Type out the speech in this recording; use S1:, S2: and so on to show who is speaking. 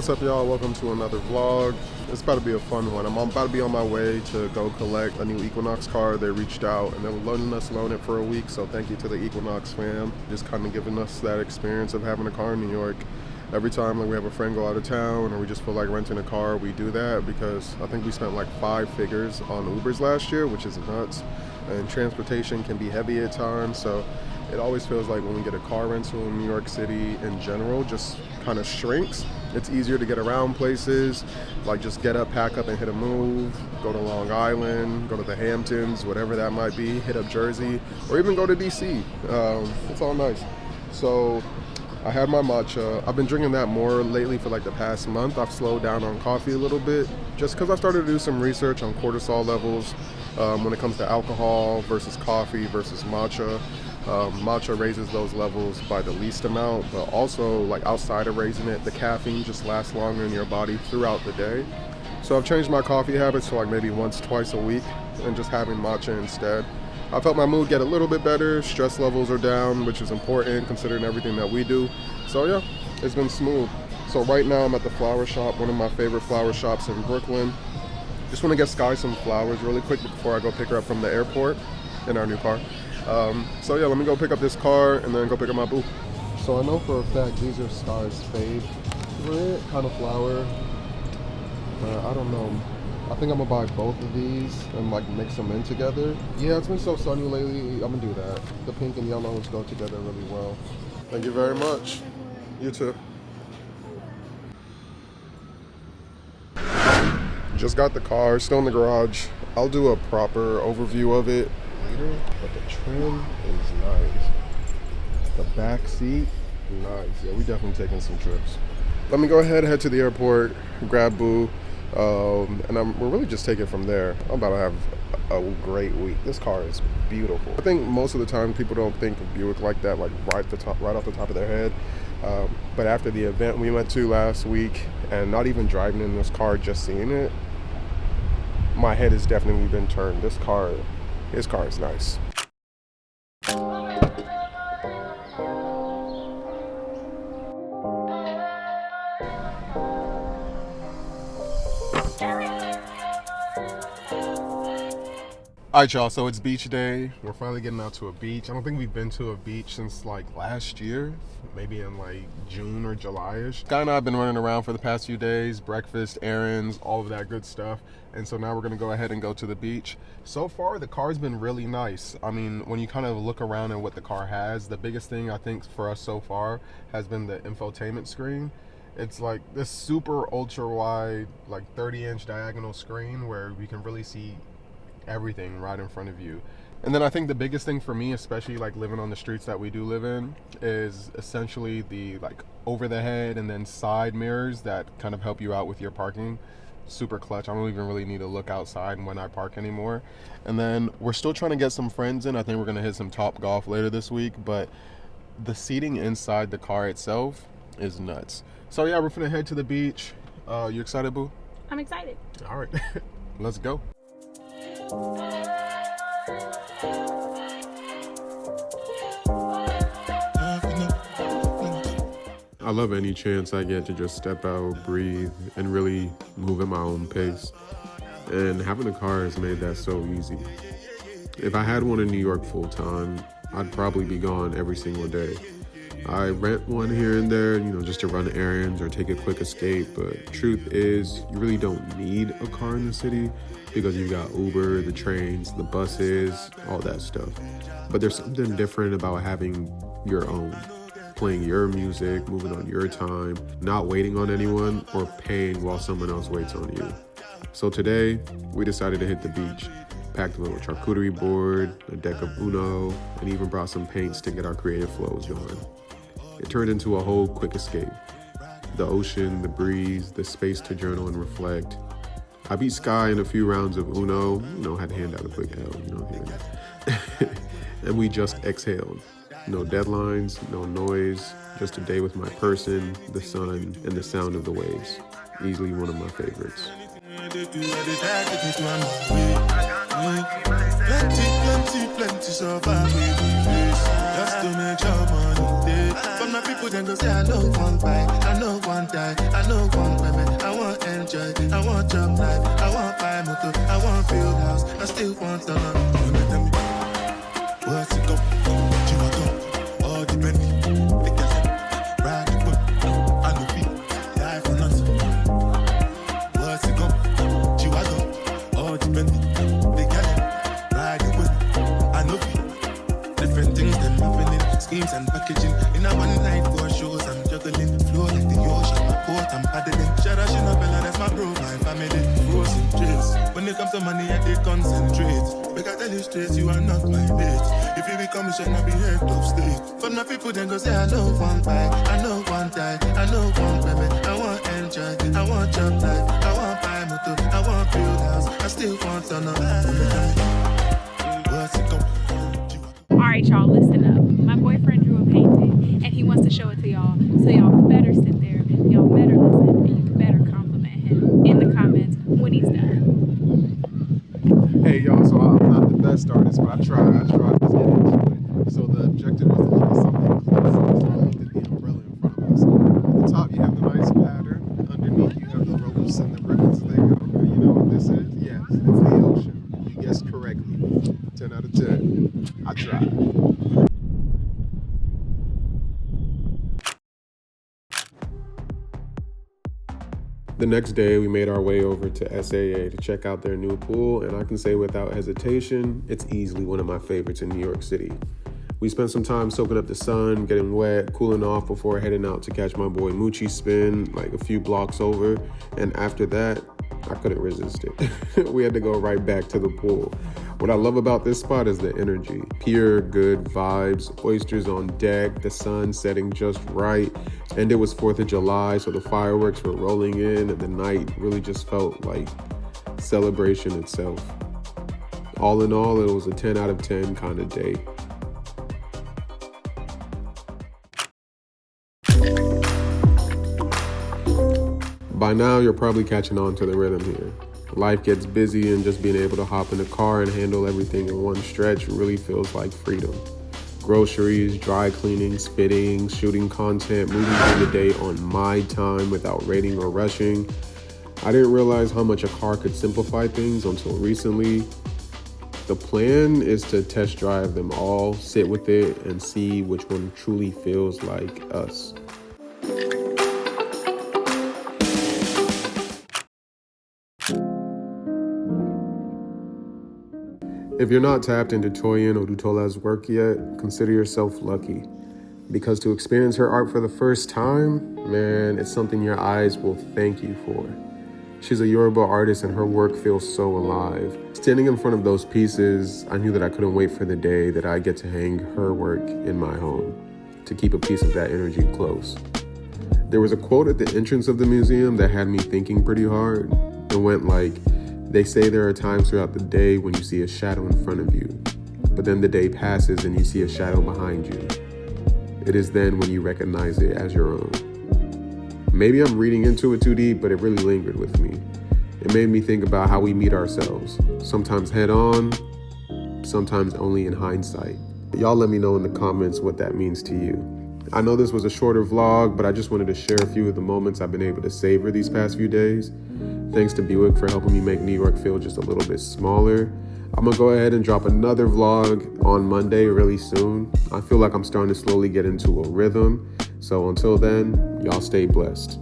S1: What's up, y'all? Welcome to another vlog. It's about to be a fun one. I'm about to be on my way to go collect a new Equinox car. They reached out and they were letting us loan it for a week, so thank you to the Equinox fam. Just kind of giving us that experience of having a car in New York. Every time we have a friend go out of town or we just feel like renting a car, we do that because I think we spent like 5 figures on Ubers last year, which is nuts. And transportation can be heavy at times, so it always feels like when we get a car rental in New York City in general just kind of shrinks. It's easier to get around places, like just get up, pack up and hit a move, go to Long Island, go to the Hamptons, whatever that might be, hit up Jersey, or even go to DC. It's all nice. So I had my matcha. I've been drinking that more lately for like the past month. I've slowed down on coffee a little bit just because I started to do some research on cortisol levels when it comes to alcohol versus coffee versus matcha. Matcha raises those levels by the least amount, but also like outside of raising it, the caffeine just lasts longer in your body throughout the day. So I've changed my coffee habits to like maybe once, twice a week and just having matcha instead. I felt my mood get a little bit better, stress levels are down, which is important considering everything that we do. So yeah, it's been smooth. So right now I'm at the flower shop, one of my favorite flower shops in Brooklyn. Just want to get Sky some flowers really quick before I go pick her up from the airport in our new car. So yeah, let me go pick up this car and then go pick up my boo. So I know for a fact these are Sky's favorite kind of flower. I don't know. I think I'm gonna buy both of these and like mix them in together. Yeah, it's been so sunny lately. I'm gonna do that. The pink and yellows go together really well. Thank you very much. You too. Just got the car, still in the garage. I'll do a proper overview of it later, but the trim is nice. The back seat, nice. Yeah, we definitely taking some trips. Let me go ahead, head to the airport, grab Boo, and we'll really just take it from there. I'm about to have a great week. This car is beautiful. I think most of the time people don't think of Buick like that, like right off the top of their head. But after the event we went to last week, and not even driving in this car, just seeing it, my head has definitely been turned. His car is nice. Alright y'all, so it's beach day. We're finally getting out to a beach. I don't think we've been to a beach since like last year, maybe in like June or July-ish. Guy and I have been running around for the past few days, breakfast, errands, all of that good stuff. And so now we're gonna go ahead and go to the beach. So far, the car's been really nice. I mean, when you kind of look around at what the car has, the biggest thing I think for us so far has been the infotainment screen. It's like this super ultra wide, like 30-inch diagonal screen where we can really see everything right in front of you. And then I think the biggest thing for me, especially like living on the streets that we do live in, is essentially the like over the head and then side mirrors that kind of help you out with your parking. Super clutch. I don't even really need to look outside when I park anymore. And then we're still trying to get some friends in. I think we're gonna hit some Top Golf later this week, but the seating inside the car itself is nuts. So yeah, we're gonna head to the beach. You excited, Boo?
S2: I'm excited.
S1: All right, let's go. I love any chance I get to just step out, breathe, and really move at my own pace. And having a car has made that so easy. If I had one in New York full time, I'd probably be gone every single day. I rent one here and there, just to run errands or take a quick escape, but truth is, you really don't need a car in the city because you've got Uber, the trains, the buses, all that stuff. But there's something different about having your own, playing your music, moving on your time, not waiting on anyone or paying while someone else waits on you. So today, we decided to hit the beach. Packed a little charcuterie board, a deck of Uno, and even brought some paints to get our creative flows going. It turned into a whole quick escape. The ocean, the breeze, the space to journal and reflect. I beat Sky in a few rounds of Uno, had to hand out a quick L, and we just exhaled. No deadlines, no noise, just a day with my person, the sun, and the sound of the waves. Easily one of my favorites. Plenty survive with the face. Just to make your money day.
S2: For my people, then go say, I know one buy, I know one die, I know one women. I want enjoy, I want job life, I want buy motor, I want build house, I still want to know. Tell me, what's it go? You want go? All the penny, they can ride the boat. I know feet, die for nothing. What's it go? You want go? All the penny, they can ride the boat. I know feet, different things them happening, schemes and packaging. In a one night, 4 shows, I'm juggling, flow like the ocean, port I'm paddling. Shout out Shinabella, that's my bro, my family. Frozen drinks. When it comes to money, I did concentrate. Make I tell you straight, you are not my mate. If you become a shit, I be head of state. For my people, then go say, I know one buy, I know one die, I know one women. I want enjoy, I want job life, I want buy motor, I want build house, I still want to know. What's it go?
S3: Alright, y'all, listen up. My boyfriend drew a painting and he wants to show it to y'all. So y'all better sit there, y'all better listen, and you better compliment him in the comments when he's done.
S1: Hey y'all, so I'm not the best artist, but I tried to get into it. So the objective was to look at something close. So I looked at the umbrella in front of us. At the top you have the nice pattern. Underneath you have the ropes and the ribbons. They go. You know what this is? Yes, it's the ocean. You guessed correctly. 10 out of 10. I tried. The next day, we made our way over to SAA to check out their new pool, and I can say without hesitation, it's easily one of my favorites in New York City. We spent some time soaking up the sun, getting wet, cooling off before heading out to catch my boy Moochie spin, like a few blocks over, and after that, I couldn't resist it. We had to go right back to the pool. What I love about this spot is the energy. Pure good vibes, oysters on deck, the sun setting just right, and it was 4th of July, so the fireworks were rolling in, and the night really just felt like celebration itself. All in all, it was a 10 out of 10 kind of day. By now, you're probably catching on to the rhythm here. Life gets busy, and just being able to hop in the car and handle everything in one stretch really feels like freedom. Groceries, dry cleanings, fittings, shooting content, moving through the day on my time without raiding or rushing. I didn't realize how much a car could simplify things until recently. The plan is to test drive them all, sit with it, and see which one truly feels like us. If you're not tapped into Toyin Odutola's work yet, consider yourself lucky. Because to experience her art for the first time, man, it's something your eyes will thank you for. She's a Yoruba artist and her work feels so alive. Standing in front of those pieces, I knew that I couldn't wait for the day that I get to hang her work in my home, to keep a piece of that energy close. There was a quote at the entrance of the museum that had me thinking pretty hard. It went like, they say there are times throughout the day when you see a shadow in front of you, but then the day passes and you see a shadow behind you. It is then when you recognize it as your own. Maybe I'm reading into it too deep, but it really lingered with me. It made me think about how we meet ourselves, sometimes head on, sometimes only in hindsight. Y'all let me know in the comments what that means to you. I know this was a shorter vlog, but I just wanted to share a few of the moments I've been able to savor these past few days. Thanks to Buick for helping me make New York feel just a little bit smaller. I'm gonna go ahead and drop another vlog on Monday really soon. I feel like I'm starting to slowly get into a rhythm. So until then, y'all stay blessed.